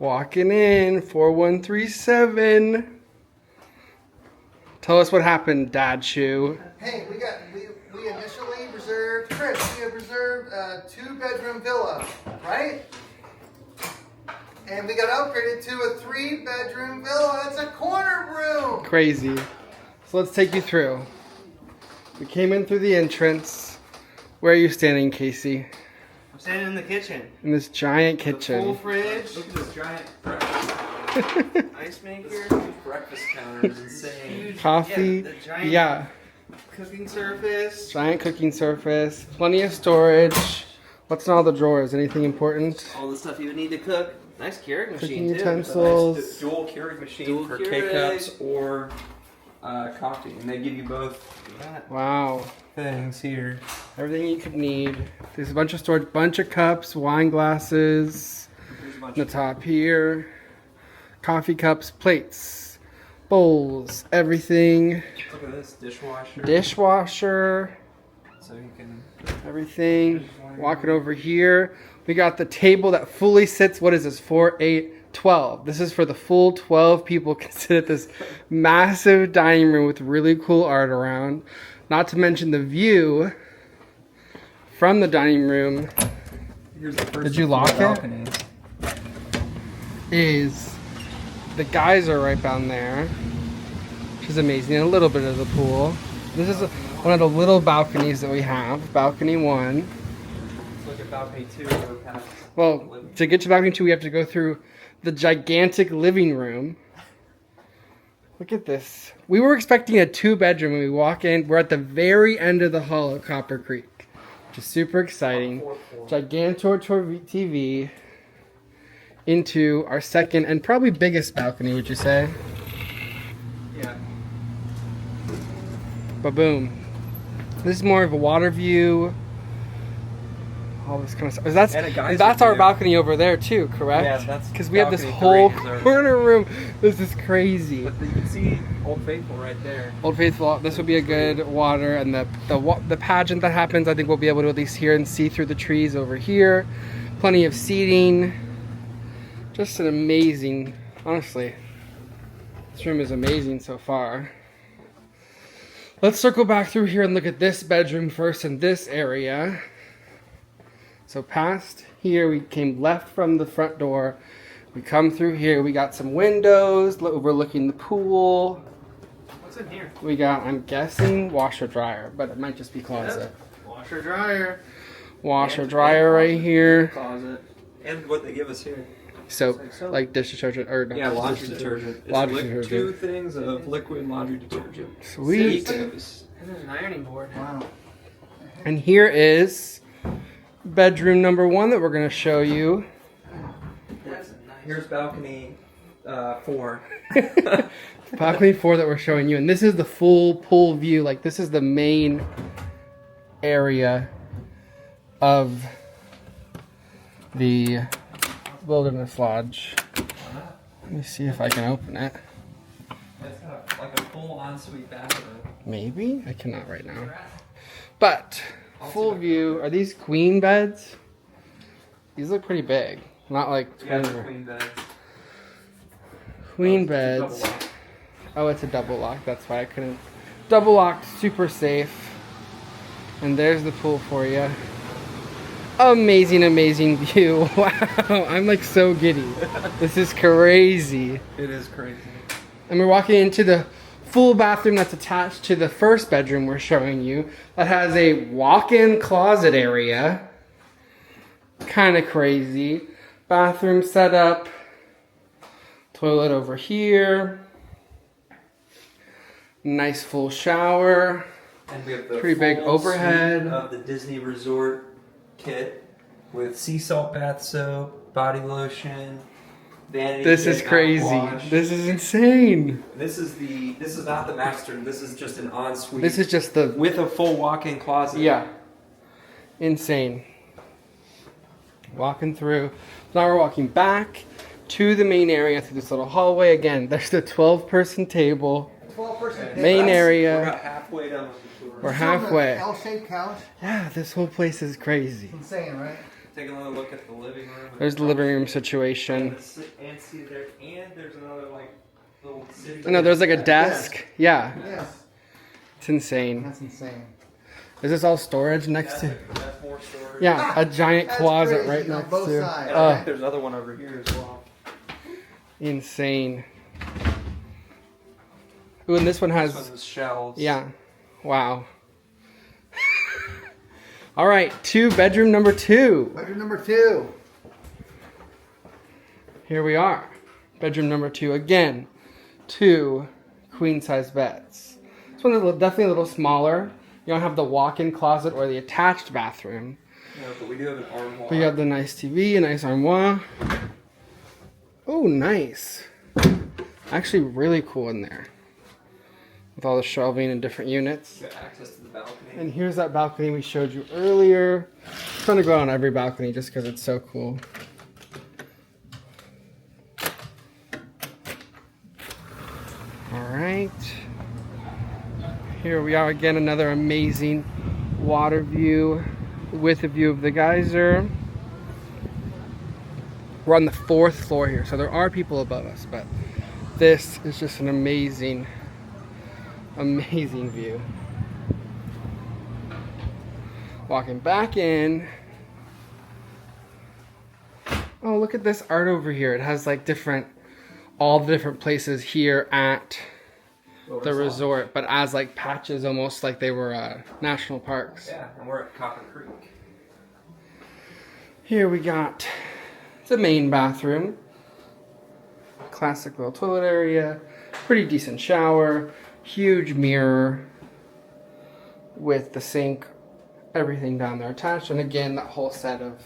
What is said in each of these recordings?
Walking in, 4137. Tell us what happened, Dad Shoe. Hey, we initially reserved, Chris, we have reserved a 2-bedroom villa, right? And we got upgraded to a 3-bedroom villa. It's a corner room. Crazy. So let's take you through. We came in through the entrance. Where are you standing, Casey? I'm standing in the kitchen. In this giant kitchen. Full fridge. Look at this giant breakfast. Ice maker. Breakfast counter is insane. Huge, Coffee. Yeah, the giant Yeah. cooking surface. Giant cooking surface. Plenty of storage. What's in all the drawers? Anything important? All the stuff you would need to cook. Nice Keurig Cooking machine too. utensils. Nice dual Keurig machine Dual for Keurig. K-cups or coffee, and they give you both Wow. things here. Everything you could need. There's a bunch of storage, bunch of cups, wine glasses. There's a bunch The of top here. Coffee cups, plates, bowls, everything. look at this dishwasher. Dishwasher, So you can everything. Walking over here. We got the table that fully sits, what is this, 4, 8, 12. This is for the full 12 people can sit at this massive dining room with really cool art around. Not to mention the view from the dining room here's the first Did you lock it? balcony. is the geyser right down there, which is amazing, and a little bit of the pool. This is one of the little balconies that we have, balcony 1. Let's look at balcony 2. We're past Well, to get to balcony 2, we have to go through the gigantic living room. Look at this. We were expecting a 2-bedroom when we walk in. We're at the very end of the hall at Copper Creek, which is super exciting. Gigantor TV into our second and probably biggest balcony, would you say? Yeah. Ba-boom. This is more of a water view. All this kind of stuff. And a geyser That's our view. balcony over there too, correct? Yeah, that's because we have this balcony whole 3 is our- corner room. This is crazy. But you can see Old Faithful right there. Old Faithful. This would be a good water, and the pageant that happens, I think we'll be able to at least hear and see through the trees over here. Plenty of seating. Just an amazing, honestly. This room is amazing so far. Let's circle back through here and look at this bedroom first in this area. So past here, we came left from the front door. We come through here. We got some windows overlooking the pool. What's in here? We got, I'm guessing, washer dryer, but it might just be closet. Washer dryer. Washer dryer right here. Closet. And what they give us here. Soap, Soap. like dish detergent or Yeah, laundry detergent. It's Laundry li- detergent. 2 things of liquid laundry detergent. Sweet. And there's an ironing board. Wow. And here is bedroom number 1 that we're going to show you. That's a nice. Here's balcony 4. Balcony 4 that we're showing you, and this is the full pool view. Like, this is the main area of the Wilderness Lodge. Let me see if I can open it. It's got like a full ensuite bathroom. Maybe? I cannot right now. But, full view. Are these queen beds? These look pretty big. Not like Yeah, twin the queen beds. queen It's a beds. double lock. Oh, it's a double lock. That's why I couldn't. Double locked, super safe. And there's the pool for you. Amazing, amazing view. Wow, I'm like so giddy. This is crazy. It is crazy. And we're walking into the full bathroom that's attached to the first bedroom we're showing you. That has a walk-in closet area. Kind of crazy. Bathroom setup. Toilet over here. Nice full shower. And we have the Pretty big full overhead. suite of the Disney Resort kit with sea salt bath soap, body lotion, vanity. This kit, is crazy. mouthwash. This is insane. This is not the master. This is just an ensuite. This is just the, with a full walk-in closet. yeah. Insane. Walking through. Now we're walking back to the main area through this little hallway. Again, there's the 12-person table. 12-person Main We're area. about halfway done with the tour. We're halfway. L-shaped couch. Yeah, this whole place is crazy. Insane, right? Taking another look at the living room. There's the living room And situation. the giant seat there, and there's another like little sitting. I know there's like a desk. Yeah, Yes. it's insane. That's insane. Is this all storage next to? That's more storage. Yeah, a giant That's closet crazy right on next both to. sides. And I think there's another one over here as well. Insane. Ooh, and this one This has. one's shelves. Yeah. Wow. All right, bedroom number 2. Bedroom number 2. Here we are. Bedroom number 2 again. 2 queen size beds. This one is definitely a little smaller. You don't have the walk-in closet or the attached bathroom. No, but we do have an armoire. But you have the nice TV, a nice armoire. Oh, nice. Actually, really cool in there. With all the shelving and different units. You got access to the balcony. And here's that balcony we showed you earlier. I'm trying to go on every balcony just because it's so cool. All right. Here we are again, another amazing water view with a view of the geyser. We're on the 4th floor here, so there are people above us, but this is just an amazing view. Walking back in. Oh, look at this art over here. It has like all the different places here at the resort, but as like patches, almost like they were national parks. Yeah, and we're at Copper Creek. Here we got the main bathroom. Classic little toilet area. Pretty decent shower. Huge mirror with the sink, everything down there attached, and again that whole set of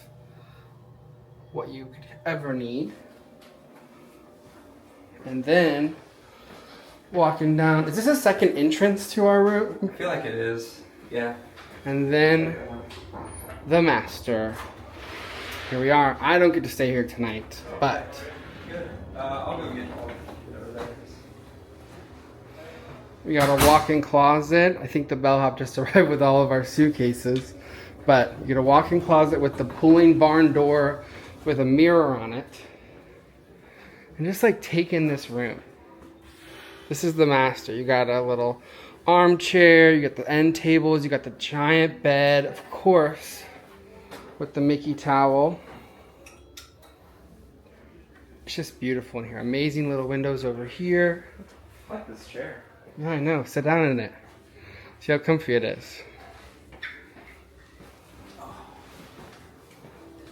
what you could ever need. And then walking down, is this a second entrance to our room? I feel like it is. Yeah. And then the master. Here we are. I don't get to stay here tonight, but Good. I'll go get whatever that is. we got a walk-in closet. I think the bellhop just arrived with all of our suitcases. But you get a walk-in closet with the pulling barn door with a mirror on it. And just like take in this room. This is the master. You got a little armchair, you got the end tables, you got the giant bed, of course, with the Mickey towel. It's just beautiful in here. Amazing little windows over here. I like this chair. Yeah, I know. Sit down in it. See how comfy it is.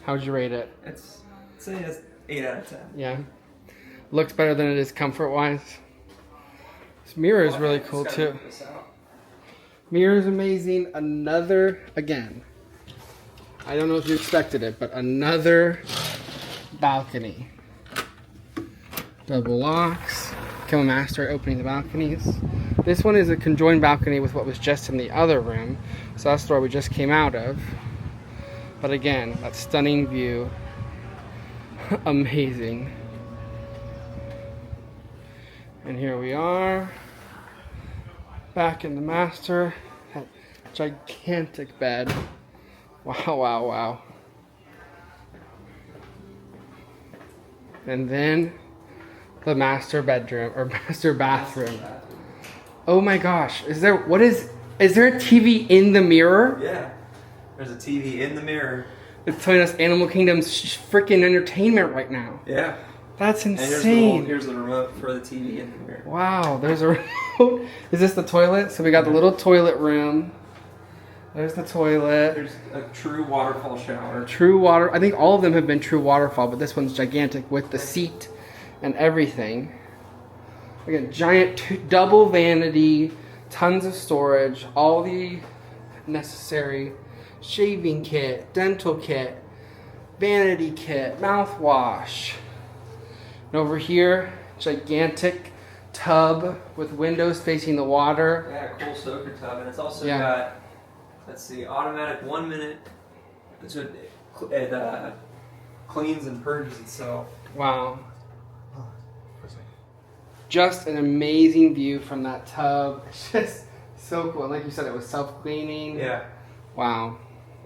How'd you rate it? It's 8 out of 10. Yeah. Looks better than it is comfort-wise. This mirror is really cool too. Mirror is amazing. Another, again, I don't know if you expected it, but another balcony. Double locks. Become a master at opening the balconies. This one is a conjoined balcony with what was just in the other room. So that's the door we just came out of. But again, that stunning view. Amazing. And here we are. Back in the master. That gigantic bed. Wow, wow, wow. And then the master bedroom or master bathroom. Oh my gosh. Is there a TV in the mirror? Yeah. There's a TV in the mirror. It's telling us Animal Kingdom's freaking entertainment right now. Yeah. That's And insane. here's the remote for the TV in the mirror. Wow, there's a remote. Is this the toilet? So we got the little toilet room. There's the toilet. There's a true waterfall shower. True water. I think all of them have been true waterfall, but this one's gigantic with the seat and everything. Again, giant double vanity, tons of storage, all the necessary shaving kit, dental kit, vanity kit, mouthwash. And over here, gigantic tub with windows facing the water. Yeah, cool soaker tub, and it's also Yeah. got, let's see, automatic 1 minute. So it cleans and purges itself. Wow. Just an amazing view from that tub. It's just so cool. And like you said, it was self-cleaning. Yeah. Wow.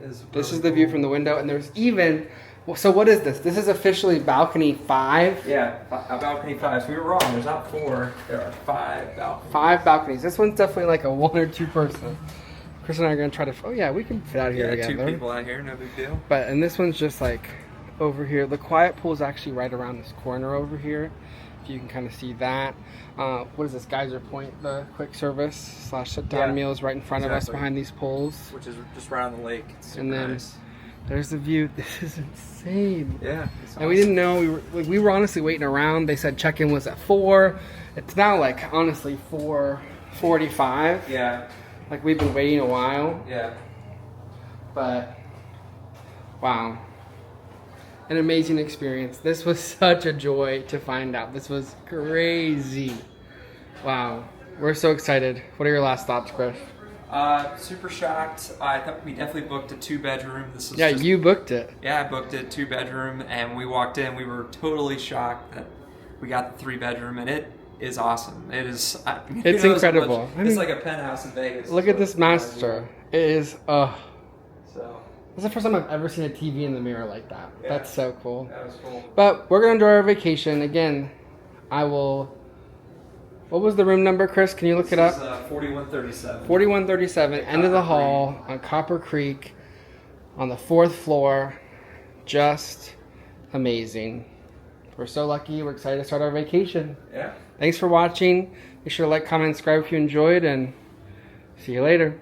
It's This really is the view cool. from the window, and there's even Well, so what is this? This is officially balcony 5. Yeah, balcony 5. So we were wrong. There's not 4. There are 5 balconies. 5 balconies. This one's definitely like a 1 or 2 person. Chris and I are gonna try to. Oh yeah, we can fit out here Yeah, together. 2 people out here, no big deal. But and this one's just like over here. The quiet pool is actually right around this corner over here. If you can kind of see that. What is this? Geyser Point, the quick service / sit down meals right in front of us behind these poles. Which is just right on the lake. It's super And then nice. there's the view. This is insane. Yeah. It's And we didn't know, we were honestly waiting around. They said check-in was at 4. It's now like honestly 4:45. Yeah. Like we've been waiting a while, Yeah. but wow. An amazing experience. This was such a joy to find out. This was crazy. Wow. We're so excited. What are your last thoughts, Chris? Super shocked. I thought we definitely booked a 2-bedroom. This was Yeah, just, you booked it. Yeah, I booked it 2-bedroom, and we walked in. We were totally shocked that we got the 3-bedroom, and it is awesome. It is. It's who knows how incredible. much- I mean, it's like a penthouse in Vegas. Look at this master. It is. So This is the first time I've ever seen a TV in the mirror like that. Yeah. That's so cool. that was cool. But we're gonna enjoy our vacation again. I will. What was the room number, Chris? Can you look it up? 4137. 4137, end of the Copper hall on Copper Creek, on the 4th floor. Just amazing. We're so lucky. We're excited to start our vacation. Yeah. Thanks for watching. Make sure to like, comment, and subscribe if you enjoyed, and see you later.